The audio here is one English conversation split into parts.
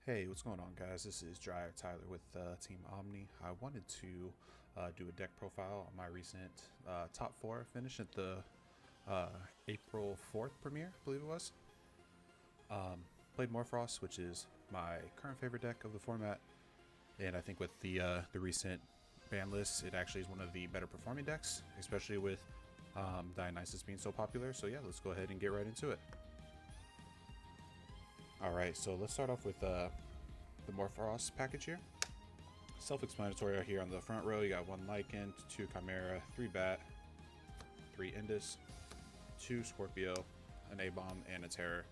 Hey, what's going on, guys? This is Dryer Tyler with Team Omni. I wanted to do a deck profile on my recent top four finish at the uh, April 4th premiere, I believe it was. Played Morphrost, which is my current favorite deck of the format, and I think with the recent ban list, it actually is one of the better performing decks, especially with Dionysus being so popular. So yeah, let's go ahead and get right into it. Alright, so let's start off with the Morphrost package here. Self-explanatory here on the front row. You got one Lycan, two Chimera, three Bat, three Indus, two Scorpio, an A-Bomb, and a Terror.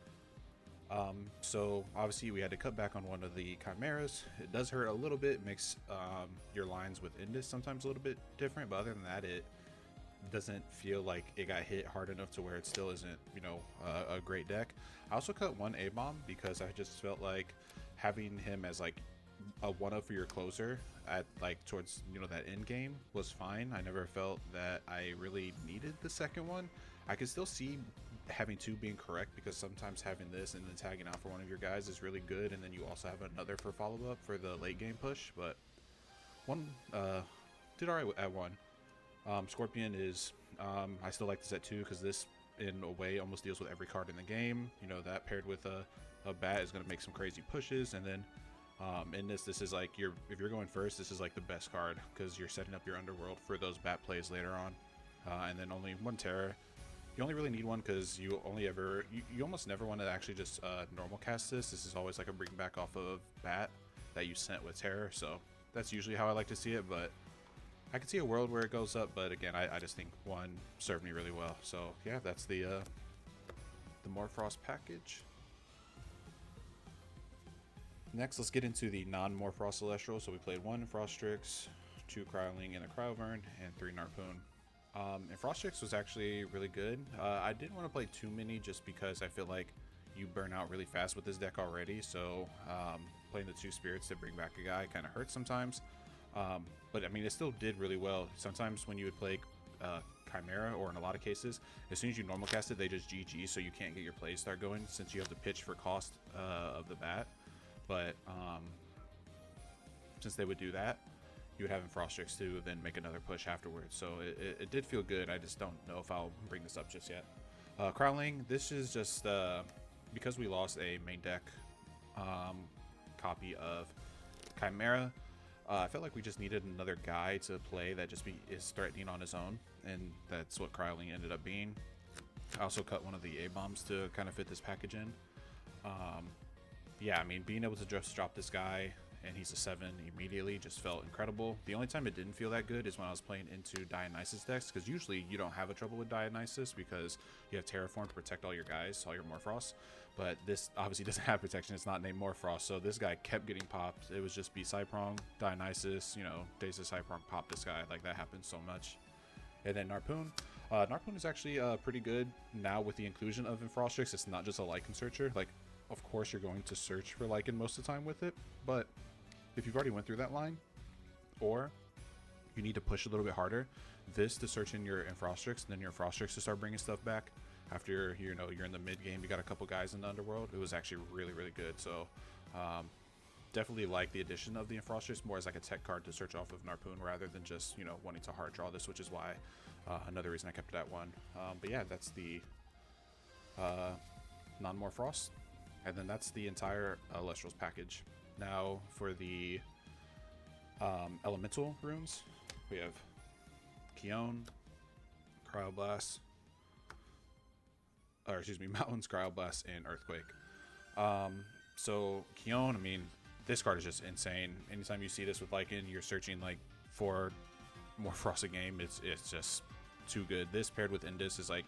So obviously we had to cut back on one of the Chimeras. It does hurt a little bit, makes your lines with Indus sometimes a little bit different, but other than that, it doesn't feel like it got hit hard enough to where it still isn't, a great deck. I also cut one A-Bomb because I just felt like having him as like a one-up for your closer at like towards that end game was fine. I never felt that I really needed the second one. I could still see having two being correct because sometimes having this and then tagging out for one of your guys is really good, and then you also have another for follow-up for the late game push. But one did alright at one. Scorpion is I still like this at 2 because this in a way almost deals with every card in the game. That paired with a bat is going to make some crazy pushes, and then in this is like if you're going first, this is like the best card because you're setting up your underworld for those bat plays later on. And then only one Terror. You only really need one because you almost never want to actually just normal cast this. This is always like a bring back off of bat that you sent with Terror, so that's usually how I like to see it. But I can see a world where it goes up, but again, I just think one served me really well. So yeah, that's the Morphrost package. Next, let's get into the non-Morphrost Elestrals. So we played one Frostrix, two Cryoling and a Cryoburn, and three Narpoon. And Frostrix was actually really good. I didn't want to play too many just because I feel like you burn out really fast with this deck already. So playing the two spirits to bring back a guy kind of hurts sometimes. But I mean, it still did really well. Sometimes when you would play Chimera, or in a lot of cases, as soon as you normal cast it, they just GG, so you can't get your plays start going since you have to pitch for cost of the bat. But since they would do that, you would have in Frostrix to then make another push afterwards. So it did feel good. I just don't know if I'll bring this up just yet. Crowling, this is just because we lost a main deck copy of Chimera. I felt like we just needed another guy to play that just is threatening on his own, and that's what Cryoling ended up being. I also cut one of the A-Bombs to kind of fit this package in. Yeah, I mean, being able to just drop this guy and he's a 7 immediately just felt incredible. The only time it didn't feel that good is when I was playing into Dionysus decks, because usually you don't have a trouble with Dionysus because you have Terraform to protect all your guys, all your Morphrost. But this obviously doesn't have protection. It's not named Morphrost, so this guy kept getting popped. It was just be Cyprong, Dionysus, Days of Cyprong, pop this guy. Like, that happens so much. And then Narpoon. Narpoon is actually pretty good now with the inclusion of Frostrix. It's not just a Lycan searcher. Like, of course you're going to search for Lycan most of the time with it, but if you've already went through that line, or you need to push a little bit harder, this to search in your Frostrix, and then your Frostrix to start bringing stuff back after you're in the mid game, you got a couple guys in the underworld. It was actually really, really good. So definitely like the addition of the Frostrix more as like a tech card to search off of Narpoon rather than just wanting to hard draw this, which is why another reason I kept it at 1. But yeah, that's the non-Morphrost, and then that's the entire Elestrals package. Now for the elemental runes, we have Keon, Cryoblast, or excuse me, Mountains, Cryoblast, and Earthquake. So Keon, I mean, this card is just insane. Anytime you see this with Lycan, you're searching like for more Frost a game. It's just too good. This paired with Indus is like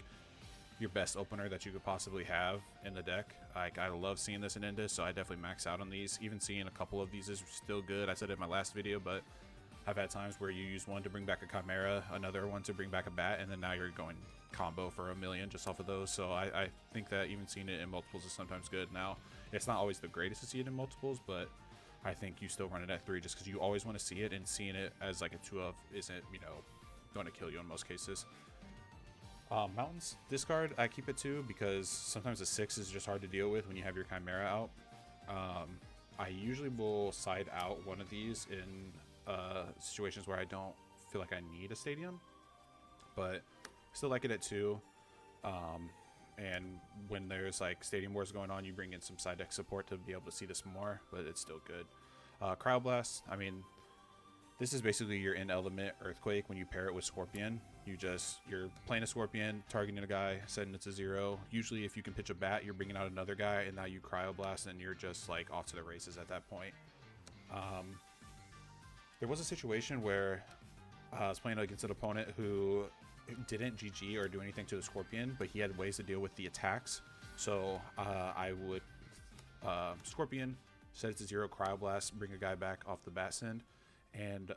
your best opener that you could possibly have in the deck. Like, I love seeing this in Indus, so I definitely max out on these. Even seeing a couple of these is still good. I said it in my last video, but I've had times where you use one to bring back a Chimera, another one to bring back a bat, and then now you're going combo for a million just off of those. So I think that even seeing it in multiples is sometimes good. Now, it's not always the greatest to see it in multiples, but I think you still run it at 3 just because you always want to see it, and seeing it as like a 2 of isn't, going to kill you in most cases. Mountains, this card I keep it 2 because sometimes a 6 is just hard to deal with when you have your Chimera out. I usually will side out one of these in situations where I don't feel like I need a stadium, but still like it at 2. And when there's like stadium wars going on, you bring in some side deck support to be able to see this more, but it's still good. Cryoblast, I mean, this is basically your in element Earthquake when you pair it with Scorpion. You're playing a Scorpion, targeting a guy, setting it to 0. Usually if you can pitch a bat, you're bringing out another guy, and now you Cryoblast, and you're just like off to the races at that point. There was a situation where I was playing against an opponent who didn't GG or do anything to the Scorpion, but he had ways to deal with the attacks. So I would Scorpion, set it to 0, Cryoblast, bring a guy back off the bat send, and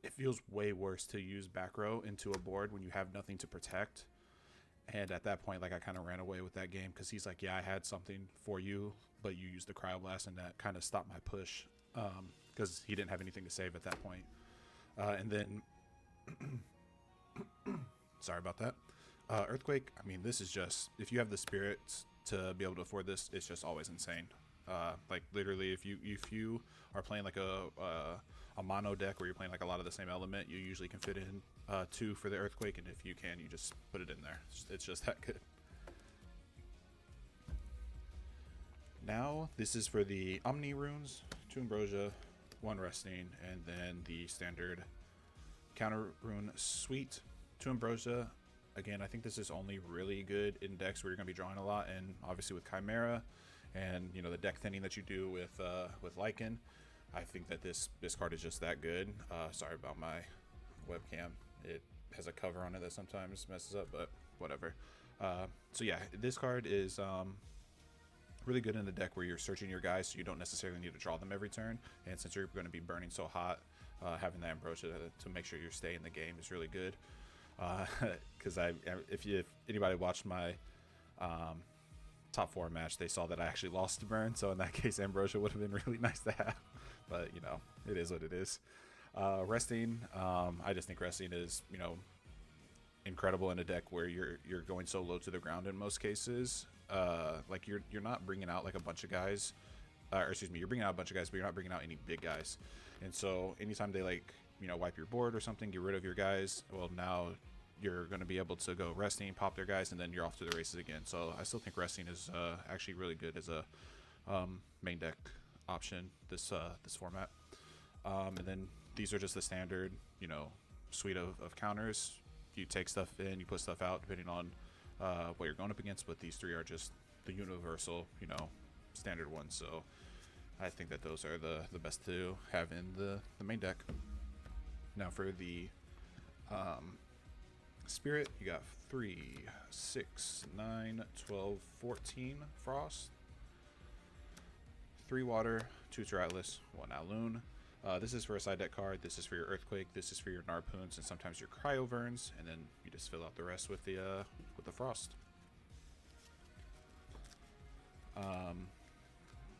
it feels way worse to use back row into a board when you have nothing to protect. And at that point, like, I kind of ran away with that game because he's like, yeah, I had something for you, but you used the Cryoblast, and that kind of stopped my push because he didn't have anything to save at that point. And then sorry about that. Earthquake, I mean, this is just, if you have the spirits to be able to afford this, it's just always insane. Like, literally, if you are playing like a mono deck where you're playing like a lot of the same element, you usually can fit in 2 for the Earthquake, and if you can, you just put it in there. It's just that good. Now, this is for the Omni runes, 2 Ambrosia, 1 Resting, and then the standard counter rune suite, 2 Ambrosia. Again, I think this is only really good in decks where you're going to be drawing a lot, and obviously with Chimera, and you know, the deck thinning that you do with Lycan. I think that this card is just that good. Sorry about my webcam. It has a cover on it that sometimes messes up, but whatever. So yeah, this card is really good in a deck where you're searching your guys, so you don't necessarily need to draw them every turn. And since you're going to be burning so hot, having that Ambrosia to make sure you stay in the game is really good. Because if anybody watched my top 4 match, they saw that I actually lost to burn, so in that case Ambrosia would have been really nice to have, but you know, it is what it is. Resting, I just think Resting is, you know, incredible in a deck where you're going so low to the ground in most cases. Like you're not bringing out like a bunch of guys, or excuse me, you're bringing out a bunch of guys, but you're not bringing out any big guys. And so anytime they, like, you know, wipe your board or something, get rid of your guys, well, now you're going to be able to go Resting, pop their guys, and then you're off to the races again. So I still think Resting is actually really good as a main deck option this format. And then these are just the standard, you know, suite of counters. You take stuff in, you put stuff out depending on what you're going up against, but these 3 are just the universal, you know, standard ones. So I think that those are the best to have in the main deck. Now for the Spirit, you got 3, 6, 9, 12, 14 Frost, 3 Water, 2 Atlas, 1 Alloon. This is for a side deck card. This is for your Earthquake. This is for your Narpoons and sometimes your Cryoverns, and then you just fill out the rest with the Frost.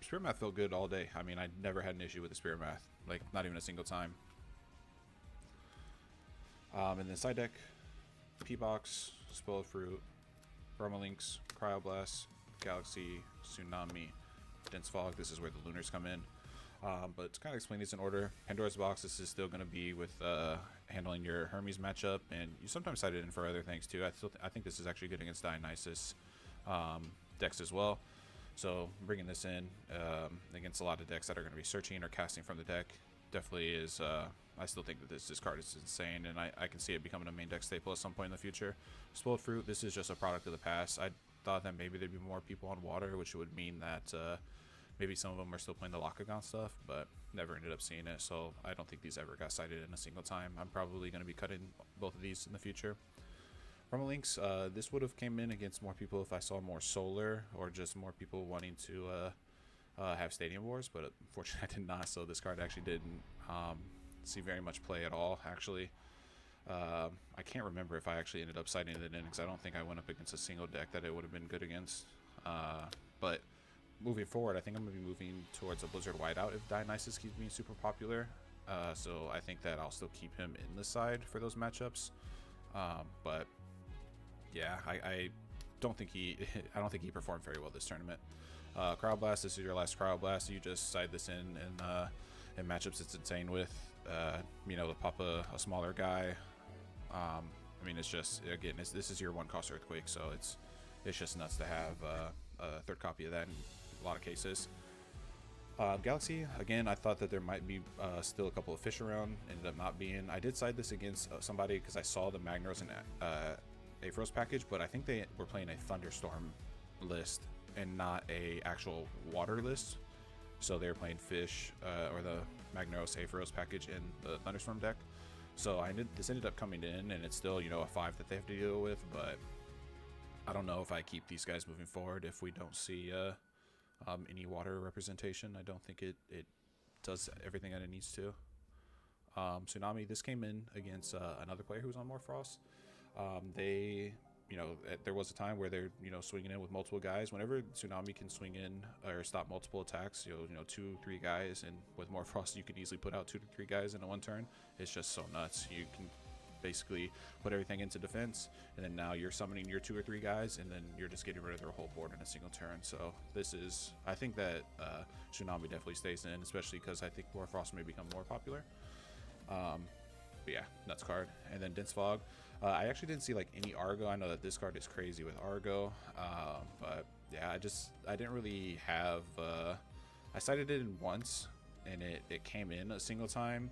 Spirit Math felt good all day. I mean, I never had an issue with the Spirit Math, like not even a single time. And then side deck, P-Box, Spoiled Fruit, Bromolinks, Cryoblast, Galaxy, Tsunami, Dense Fog. This is where the Lunars come in. But to kind of explain these in order, Pandora's Box, this is still going to be with handling your Hermes matchup, and you sometimes side it in for other things too. I think this is actually good against Dionysus decks as well. So bringing this in against a lot of decks that are going to be searching or casting from the deck definitely is. I still think that this card is insane, and I can see it becoming a main deck staple at some point in the future. Spoiled Fruit, this is just a product of the past. I thought that maybe there'd be more people on water, which would mean that maybe some of them are still playing the Locagon stuff, but never ended up seeing it, so I don't think these ever got cited in a single time. I'm probably going to be cutting both of these in the future. Bromolinks, this would have came in against more people if I saw more solar or just more people wanting to have Stadium Wars, but unfortunately I did not, so this card actually didn't see very much play at all, actually. I can't remember if I actually ended up citing it in, because I don't think I went up against a single deck that it would have been good against. But moving forward, I think I'm going to be moving towards a Blizzard Whiteout if Dionysus keeps being super popular. So I think that I'll still keep him in the side for those matchups. But yeah, I don't think he performed very well this tournament. Cryo Blast, this is your last Cryo Blast. You just side this in matchups it's insane with. You know, to pop a smaller guy. I mean, it's just, again, this is your 1-cost Earthquake, so it's just nuts to have a third copy of that in a lot of cases. Galaxy, again, I thought that there might be still a couple of fish around. Ended up not being. I did side this against somebody because I saw the Magnos and Aphros package, but I think they were playing a Thunderstorm list and not a actual water list. So they were playing fish or the Magnos Aphros package in the Thunderstorm deck. So this ended up coming in, and it's still, you know, a 5 that they have to deal with. But I don't know if I keep these guys moving forward if we don't see any water representation. I don't think it does everything that it needs to. Tsunami, this came in against another player who was on Morphrost. They, you know, there was a time where they're, you know, swinging in with multiple guys. Whenever Tsunami can swing in or stop multiple attacks, you know, 2-3 guys, and with Morphrost you can easily put out 2 to 3 guys in a 1 turn. It's just so nuts. You can basically put everything into defense, and then now you're summoning your 2 or 3 guys, and then you're just getting rid of their whole board in a single turn. So this is, I think that Tsunami definitely stays in, especially because I think Morphrost may become more popular. But yeah, nuts card. And then Dense Fog, I actually didn't see like any Argo. I know that this card is crazy with Argo, but yeah, I didn't really have I cited it in once, and it came in a single time,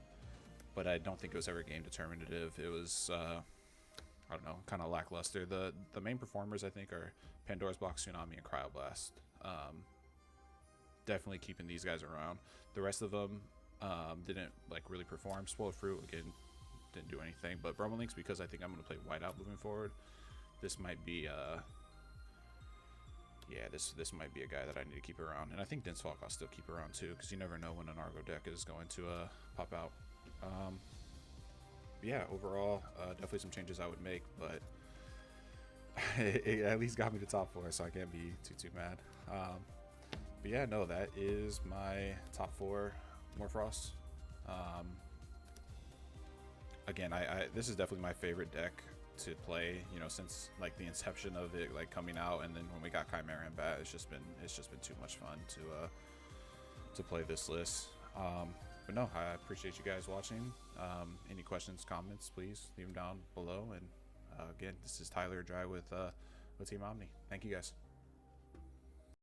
but I don't think it was ever game determinative. It was I don't know, kind of lackluster. The main performers I think are Pandora's Box, Tsunami, and Cryoblast. Definitely keeping these guys around. The rest of them didn't like really perform. Spoiled Fruit again didn't do anything, but Brummelinks, because I think I'm going to play Whiteout moving forward, this might be yeah, this might be a guy that I need to keep around. And I think Dense Fog I'll still keep around too, because you never know when an Argo deck is going to pop out. Yeah, overall, definitely some changes I would make, but it at least got me to top 4, so I can't be too mad. But yeah, no, that is my top 4 Morphrost. Again, this is definitely my favorite deck to play, you know, since like the inception of it, like coming out, and then when we got Chimera and Bat, it's just been too much fun to play this list. But no, I appreciate you guys watching. Any questions, comments, please leave them down below. And again, this is Tyler Dry with Team Omni. Thank you guys.